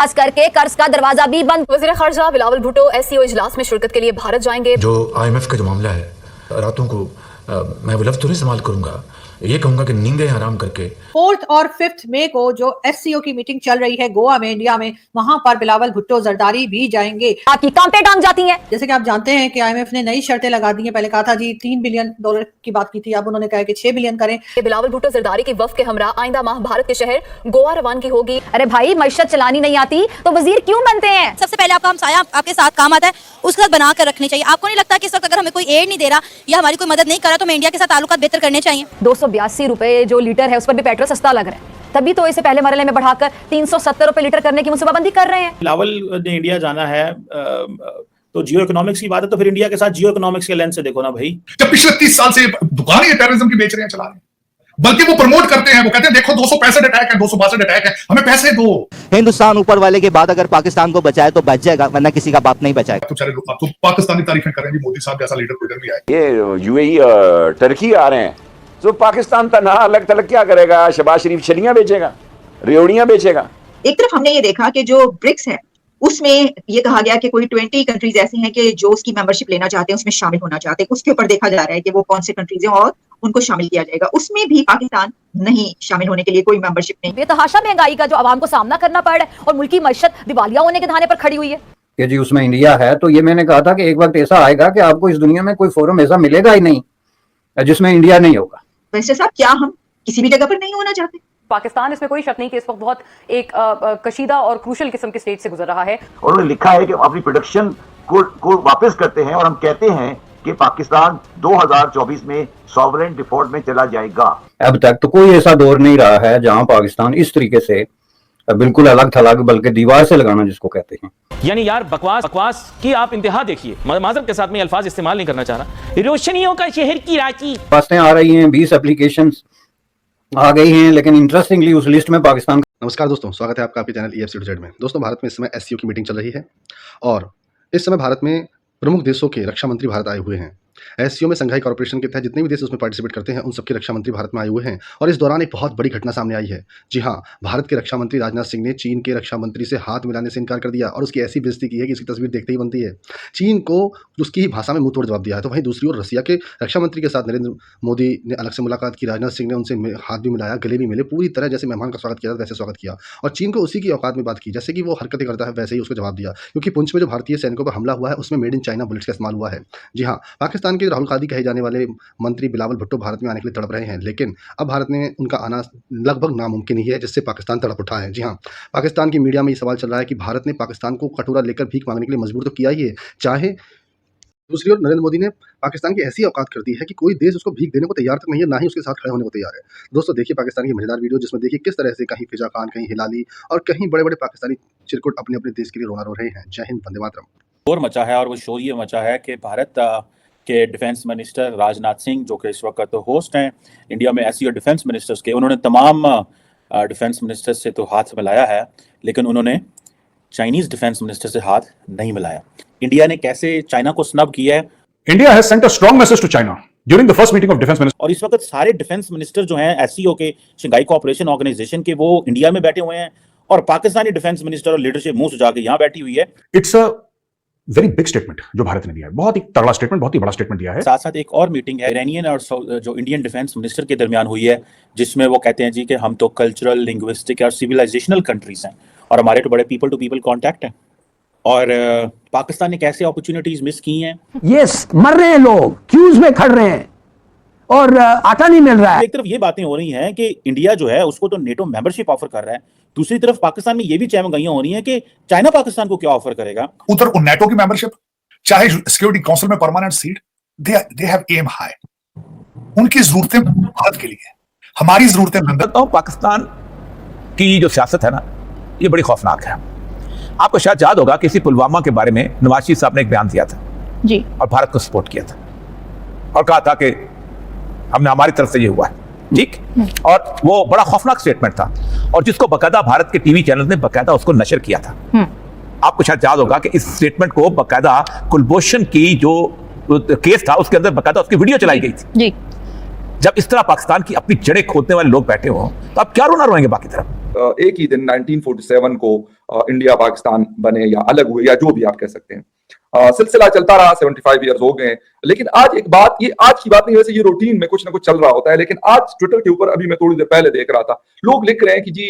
आज करके कर्ज का दरवाजा भी बंद। वज़ीर ख़ारजा बिलावल भुट्टो SCO इजलास में शिरकत के लिए भारत जाएंगे। जो IMF का जो मामला है, रातों को मैं वो लफ्ज़ तो नहीं इस्तेमाल करूंगा, ये कहूंगा कि नींदें हराम करके 4 और 5 मई को जो SCO की मीटिंग चल रही है गोवा में, इंडिया में, वहां पर बिलावल भुट्टो जरदारी भी जाएंगे। आपकी काम पे टांग जाती हैं। जैसे कि आप जानते हैं कि IMF ने नई शर्तें लगा दी हैं। पहले कहा था जी $3 बिलियन की बात की थी, अब उन्होंने कहा कि 6 बिलियन करें। बिलावल भुट्टो जरदारी की वफ़द के हमरा आइंदा माह भारत के शहर गोवा रवानगी होगी। अरे भाई, मईशत चलानी नहीं आती तो वजीर क्यों बनते हैं? सबसे पहले आपका हमसाया आपके साथ काम आता है, उसके साथ बना कर रखने चाहिए। आपको नहीं लगता कि इस वक्त अगर हमें कोई एड नहीं दे रहा या हमारी कोई मदद नहीं कर रहा तो हमें इंडिया के साथ ताल्लुकात बेहतर करने चाहिए? 282 रुपए जो लीटर है उस पर भी पेट्रोल सस्ता लग रहा है, तभी तो इसे पहले मरहले में बढ़ाकर 370 रुपए लीटर करने की मनसूबाबंदी कर रहे हैं। बिलावल ने इंडिया जाना है तो जियो इकोनॉमिक्स की बात है, तो फिर इंडिया के साथ जियो इकोनॉमिक्स के लेंस से देखो ना भाई। जब पिछले 30 साल से दुकान ही टेररिज्म की बेच रहे हैं, चला रहे हैं, बल्कि वो प्रमोट करते हैं, वो कहते हैं देखो 265 अटैक है, 262 अटैक है, हमें पैसे दो। हिंदुस्तान ऊपर वाले के बाद अगर पाकिस्तान को बचाए तो बच जाएगा, वरना किसी का बाप नहीं बचाएगा। तो चले लोग तो पाकिस्तानी तारीफें कर रहे हैं, मोदी साहब जैसा लीडर कोई भी आए। ये UAE टर्की आ रहे हैं, तो पाकिस्तान तनहा अलग थलग क्या करेगा? शहबाज शरीफ छलियां बेचेगा, रेवड़ियां बेचेगा। एक तरफ हमने ये देखा कि जो ब्रिक्स है उसमें ये कहा गया कि कोई 20 कंट्रीज ऐसी हैं कि जो उसकी मेंबरशिप लेना चाहते हैं, उसमें शामिल होना चाहते हैं। उसके ऊपर देखा जा रहा है कि वो कौन से कंट्रीज हैं और उनको शामिल किया जाएगा। उसमें भी पाकिस्तान नहीं शामिल होने के लिए कोई मेंबरशिप नहीं। बेतहाशा महंगाई का जो आवाम को सामना करना पड़ रहा है और मुल्की मईशत दिवालिया होने के धाने पर खड़ी हुई है कि जी उसमें इंडिया है, तो ये मैंने कहा था कि एक वक्त ऐसा आएगा कि आपको इस दुनिया में कोई फोरम ऐसा मिलेगा ही नहीं जिसमें इंडिया नहीं होगा। वैसे साहब, क्या हम किसी भी जगह पर नहीं होना चाहते? पाकिस्तान, इसमें कोई शक नहीं कि इस वक्त बहुत एक कशीदा और क्रूशल किस्म के स्टेज से गुजर रहा है। और उन्होंने लिखा है कि हम अपनी प्रोडक्शन को वापस करते हैं और हम कहते हैं कि पाकिस्तान 2024 में सॉवरेन डिफॉल्ट में चला जाएगा। अब तक तो कोई ऐसा दौर नहीं रहा है जहां पाकिस्तान इस तरीके से बिल्कुल अलग थलग, बल्कि दीवार से लगाना जिसको कहते हैं। यानी यार बकवास की आप इंतहा देखिए। माजरत के साथ में अल्फाज इस्तेमाल नहीं करना चाह रहा। रोशनियों का शहर की रांची, बातें आ रही हैं, 20 एप्लीकेशंस आ गई हैं, लेकिन इंटरेस्टिंगली उस लिस्ट में पाकिस्तान। नमस्कार दोस्तों, स्वागत है आपका आपके चैनल EFC to Z में। दोस्तों, भारत में इस समय SCO की मीटिंग चल रही है और इस समय भारत में प्रमुख देशों के रक्षा मंत्री भारत आए हुए हैं। SCO में संघाई कॉर्पोरेशन के तहत जितने भी देश उसमें पार्टिसिपेट करते हैं, उन सबके रक्षा मंत्री भारत में आए हुए हैं। और इस दौरान एक बहुत बड़ी घटना सामने आई है। जी हाँ, भारत के रक्षा मंत्री राजनाथ सिंह ने चीन के रक्षा मंत्री से हाथ मिलाने से इनकार कर दिया और उसकी ऐसी बेइज्जती की है कि इसकी तस्वीर देखते ही बनती है। चीन को उसकी ही भाषा में मुंह तोड़ जवाब दिया है। तो वहीं दूसरी ओर रसिया के रक्षा मंत्री के साथ नरेंद्र मोदी ने अलग से मुलाकात की। राजनाथ सिंह ने उनसे हाथ भी मिलाया, गले भी मिले, पूरी तरह जैसे मेहमान का स्वागत किया वैसे स्वागत किया। और चीन को उसी की औकात में बात की, जैसे कि वो हरकतें करता है वैसे ही उसको जवाब दिया। क्योंकि पुंछ में जो भारतीय सैनिकों पर हमला हुआ है उसमें मेड इन चाइना बुलेट्स का इस्तेमाल हुआ है। जी हाँ, पाकिस्तान के राहुल गांधी कहे जाने वाले मंत्री बिलावल भुट्टो भारत में आने के लिए तड़प रहे हैं, लेकिन अब भारत में उनका आना लगभग नामुमकिन ही है, जिससे पाकिस्तान तड़प उठा है। जी हाँ, पाकिस्तान की मीडिया में ये सवाल चल रहा है कि भारत ने पाकिस्तान को कटोरा लेकर भीख मांगने के लिए मजबूर तो किया ही है, चाहे दूसरी ओर नरेंद्र मोदी ने पाकिस्तान की ऐसी औकात कर दी है कि कोई देश उसको भीख देने को तैयार तक नहीं है, ना ही उसके साथ खड़े होने को तैयार है। दोस्तों, देखिए पाकिस्तान की मजेदार वीडियो, जिसमें देखिए किस तरह से कहीं फिजा खान, कहीं हिलाली और कहीं बड़े बड़े पाकिस्तानी चिरकुट अपने अपने देश के लिए रोना रो रहे हैं। जय हिंद, वंदे मातरम। शोर मचा है और वो शोर ये मचा है कि भारत के डिफेंस मिनिस्टर राजनाथ सिंह, जो कि इस वक्त होस्ट हैं इंडिया में SCO डिफेंस मिनिस्टर्स के, उन्होंने तमाम डिफेंस मिनिस्टर्स से तो हाथ मिलाया है, लेकिन उन्होंने चाइनीज डिफेंस मिनिस्टर से हाथ नहीं मिलाया। इंडिया ने कैसे चाइना को स्नब किया है? India has sent a strong message to China during the first meeting of defence minister. और इस वक्त सारे डिफेंस मिनिस्टर जो हैं SCO के, शंघाई कोऑपरेशन ऑर्गेनाइजेशन के, वो इंडिया में बैठे हुए हैं और पाकिस्तानी डिफेंस मिनिस्टर और लीडरशिप मुंह सुजा के यहाँ बैठी हुई है। It's a very big statement जो भारत ने दिया है, बहुत ही तगड़ा स्टेटमेंट, बहुत ही बड़ा स्टेटमेंट दिया है। साथ साथ एक और मीटिंग है इरानियन और जो इंडियन डिफेंस मिनिस्टर के दरमियान हुई है, जिसमें वो कहते हैं जी कि हम तो कल्चरल, लिंग्विस्टिक और सिविलाइजेशनल कंट्रीज हैं और हमारे तो बड़े पीपल टू पीपल कॉन्टैक्ट हैं। और पाकिस्तान ने कैसे अपॉर्चुनिटीज मिस की हैं। यस, मर रहे हैं लोग, क्यूज में खड़ रहे हैं और आटा नहीं मिल रहा है। एक तरफ ये बातें हो रही हैं कि इंडिया जो है उसको तो नेटो मेंबरशिप ऑफर कर रहा है, दूसरी तरफ पाकिस्तान में ये भी चहमगाइयां हो रही हैं कि चाइना पाकिस्तान को क्या ऑफर करेगा। उधर नेटो की मेंबरशिप, चाहे सिक्योरिटी काउंसिल में permanent seat, they have aim high. उनकी जरूरतें भारत के लिए, हमारी जरूरतें लंदन। पाकिस्तान की जो सियासत है ना, ये बड़ी खौफनाक है। आपको शायद याद होगा कि इसी पुलवामा के बारे में नवाज शरीफ साहब ने एक बयान दिया था जी, और भारत को सपोर्ट किया था और कहा था कि हमने, हमारी तरफ से ये हुआ है, ठीक। और वो बड़ा खौफनाक स्टेटमेंट था और जिसको बकायदा भारत के टीवी चैनल ने बकायदा उसको नशर किया था। आपको शायद याद होगा कि इस स्टेटमेंट को बकायदा कुलभूषण की जो केस था उसके अंदर बकायदा उसकी वीडियो चलाई गई थी जी। जब इस तरह पाकिस्तान की अपनी जड़ें खोदने वाले लोग बैठे हों तो आप क्या रोना रोएंगे बाकी तरफ। एक ही दिन 1947 को इंडिया पाकिस्तान बने या अलग हुए या जो भी आप कह सकते हैं, सिलसिला चलता रहा, 75 ईयर्स हो गए। लेकिन आज एक बात, ये आज की बात नहीं, वैसे ये रूटीन में कुछ ना कुछ चल रहा होता है, लेकिन आज ट्विटर के ऊपर अभी मैं थोड़ी देर पहले देख रहा था, लोग लिख रहे हैं कि जी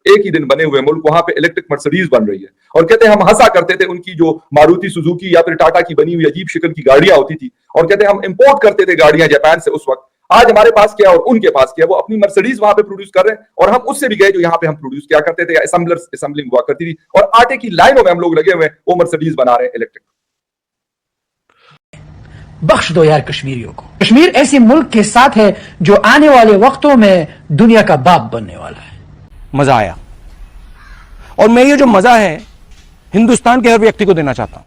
एक ही दिन बने हुए मुल्क, वहां पे इलेक्ट्रिक मर्सिडीज बन रही है, और कहते हैं हम हंसा करते थे उनकी जो मारुति सुजुकी या फिर टाटा की बनी हुई अजीब शक्ल की गाड़ियां होती थी, और कहते हैं हम इंपोर्ट करते थे गाड़ियां जापान से उस वक्त। आज हमारे पास क्या और उनके पास क्या, वो अपनी मर्सिडीज वहां पे प्रोड्यूस कर रहे हैं, और हम उससे भी गए जो यहाँ पे हम प्रोड्यूस क्या करते थे, या असेंबलिंग हुआ करती थी, और आटे की लाइनों में हम लोग लगे हुए हैं, वो मर्सिडीज बना रहे हैं इलेक्ट्रिक। बख्श दो यार कश्मीरियों को। कश्मीर ऐसे मुल्क के साथ है जो आने वाले वक्तों में दुनिया का बाप बनने वाला है। मजा आया, और मैं ये जो मजा है हिंदुस्तान के हर व्यक्ति को देना चाहता हूं।